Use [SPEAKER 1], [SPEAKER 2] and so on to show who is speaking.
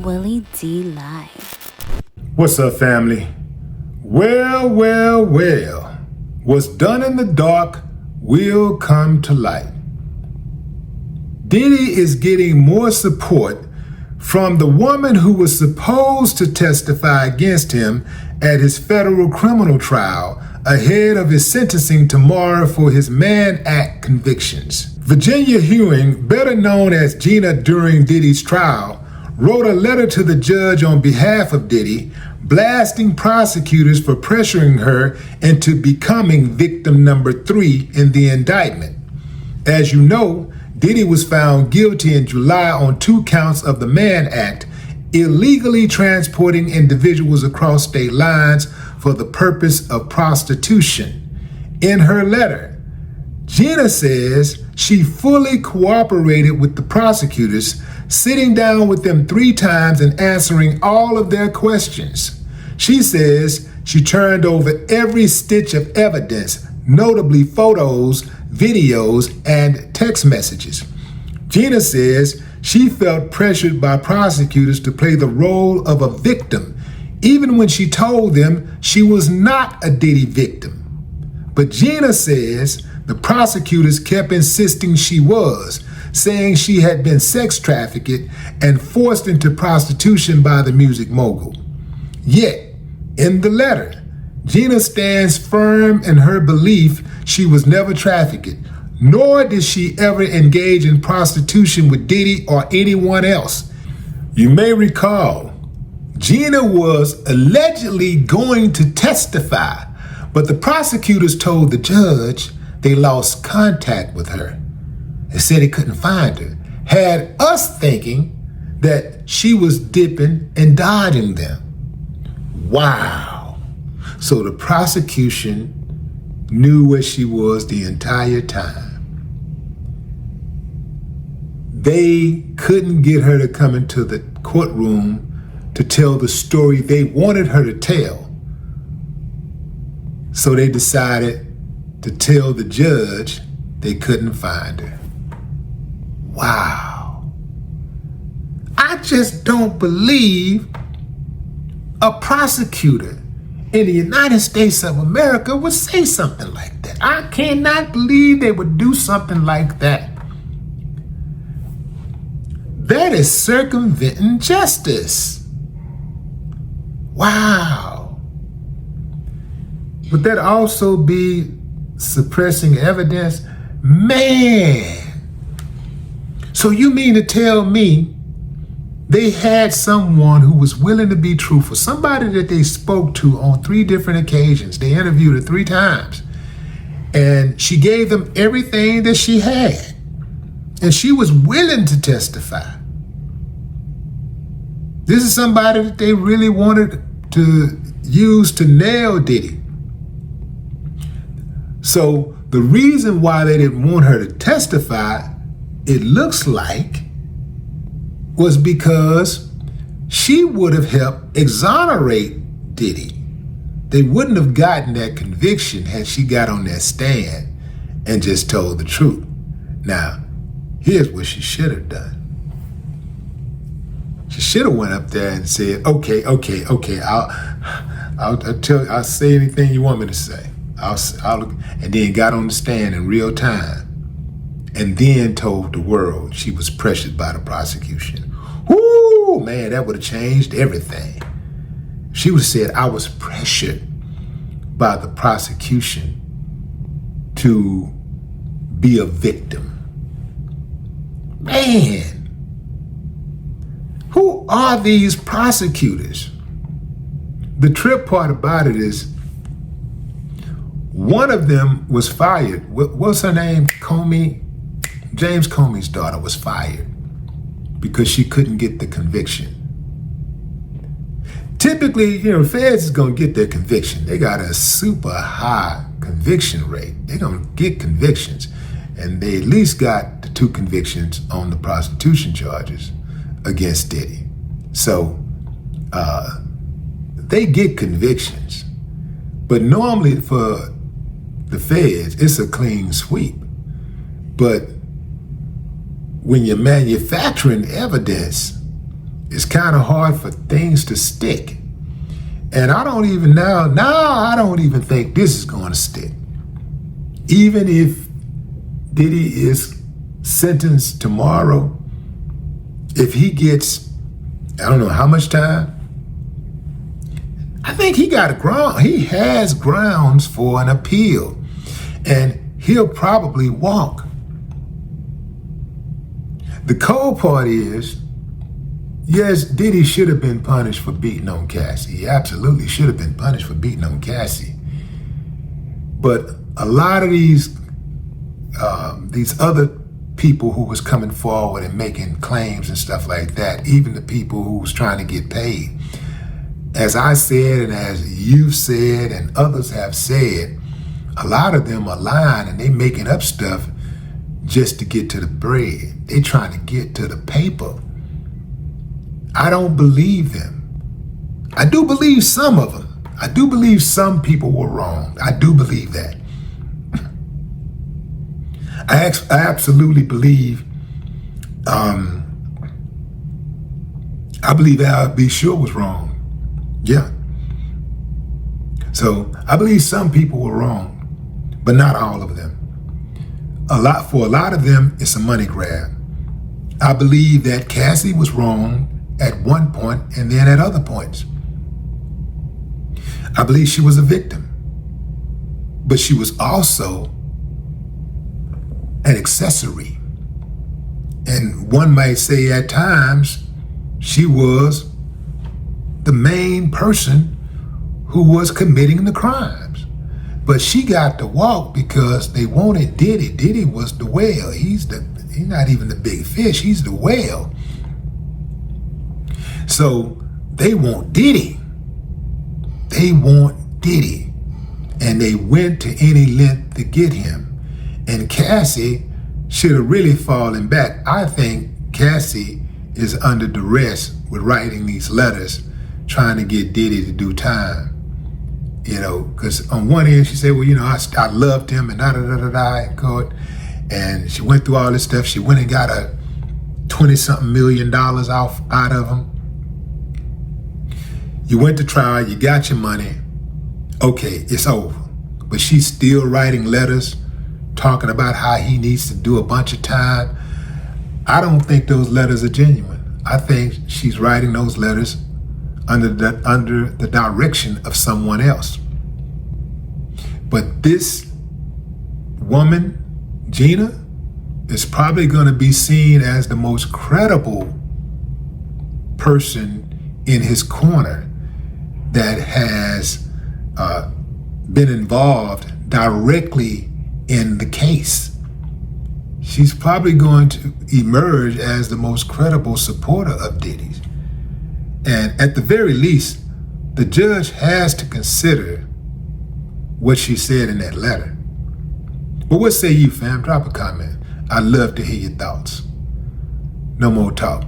[SPEAKER 1] Willie D Live.
[SPEAKER 2] What's up, family? Well, what's done in the dark will come to light. Diddy is getting more support from the woman who was supposed to testify against him at his federal criminal trial ahead of his sentencing tomorrow for his Mann Act convictions. Virginia Hewing, better known as Gina during Diddy's trial, wrote a letter to the judge on behalf of Diddy, blasting prosecutors for pressuring her into becoming victim number 3 in the indictment. As you know, Diddy was found guilty in July on 2 counts of the Mann Act, illegally transporting individuals across state lines for the purpose of prostitution. In her letter, Gina says she fully cooperated with the prosecutors, sitting down with them 3 times and answering all of their questions. She says she turned over every stitch of evidence, notably photos, videos, and text messages. Gina says she felt pressured by prosecutors to play the role of a victim, even when she told them she was not a Diddy victim. But Gina says the prosecutors kept insisting she was, saying she had been sex trafficked and forced into prostitution by the music mogul. Yet, in the letter, Gina stands firm in her belief she was never trafficked, nor did she ever engage in prostitution with Diddy or anyone else. You may recall, Gina was allegedly going to testify, but the prosecutors told the judge they lost contact with her. They said they couldn't find her, had us thinking that she was dipping and dodging them. Wow. So the prosecution knew where she was the entire time. They couldn't get her to come into the courtroom to tell the story they wanted her to tell. So they decided to tell the judge they couldn't find her. Wow. I just don't believe a prosecutor in the United States of America would say something like that. I cannot believe they would do something like that. That is circumventing justice. Wow. Would that also be suppressing evidence? Man. So you mean to tell me they had someone who was willing to be truthful, somebody that they spoke to on 3 different occasions. They interviewed her 3 times. And she gave them everything that she had. And she was willing to testify. This is somebody that they really wanted to use to nail Diddy. So the reason why they didn't want her to testify, it looks like, was because she would have helped exonerate Diddy. They wouldn't have gotten that conviction had she got on that stand and just told the truth. Now, here's what she should have done. She should have went up there and said, okay, I'll say anything you want me to say. And then got on the stand in real time and then told the world she was pressured by the prosecution. Whoo, man, that would have changed everything. She would have said, I was pressured by the prosecution to be a victim. Man, who are these prosecutors? The trip part about it is one of them was fired. What's her name? Comey? James Comey's daughter was fired because she couldn't get the conviction. Typically, feds is gonna get their conviction. They got a super high conviction rate. They're gonna get convictions. And they at least got the 2 convictions on the prostitution charges against Diddy. So they get convictions. But normally for the feds, it's a clean sweep. But when you're manufacturing evidence it's kind of hard for things to stick. And I don't even I don't even think this is going to stick. Even if Diddy is sentenced tomorrow, if he gets, I don't know how much time, I think he has grounds for an appeal, and he'll probably walk. The cold part is, yes, Diddy should have been punished for beating on Cassie. He absolutely should have been punished for beating on Cassie. But a lot of these other people who was coming forward and making claims and stuff like that, even the people who was trying to get paid, as I said and as you've said and others have said, a lot of them are lying and they making up stuff just to get to the bread. They trying to get to the paper. I don't believe them. I do believe some of them. I do believe some people were wrong. I do believe that. I absolutely believe, I believe Al B. Sure was wrong. Yeah. So I believe some people were wrong, but not all of them. For a lot of them, it's a money grab. I believe that Cassie was wrong at one point and then at other points. I believe she was a victim, but she was also an accessory. And one might say at times she was the main person who was committing the crimes. But she got to walk because they wanted Diddy. Diddy was the whale. He's not even the big fish, he's the whale. So they want Diddy. They want Diddy. And they went to any length to get him. And Cassie should have really fallen back. I think Cassie is under duress with writing these letters, trying to get Diddy to do time. You know, because on one end she said, well, you know, I loved him and in court. And she went through all this stuff. She went and got a $20-something million out of him. You went to trial, you got your money. Okay, it's over. But she's still writing letters, talking about how he needs to do a bunch of time. I don't think those letters are genuine. I think she's writing those letters under the direction of someone else. But this woman, Gina, is probably going to be seen as the most credible person in his corner that has been involved directly in the case. She's probably going to emerge as the most credible supporter of Diddy's. And at the very least, the judge has to consider what she said in that letter. But what say you, fam? Drop a comment. I'd love to hear your thoughts. No more talk.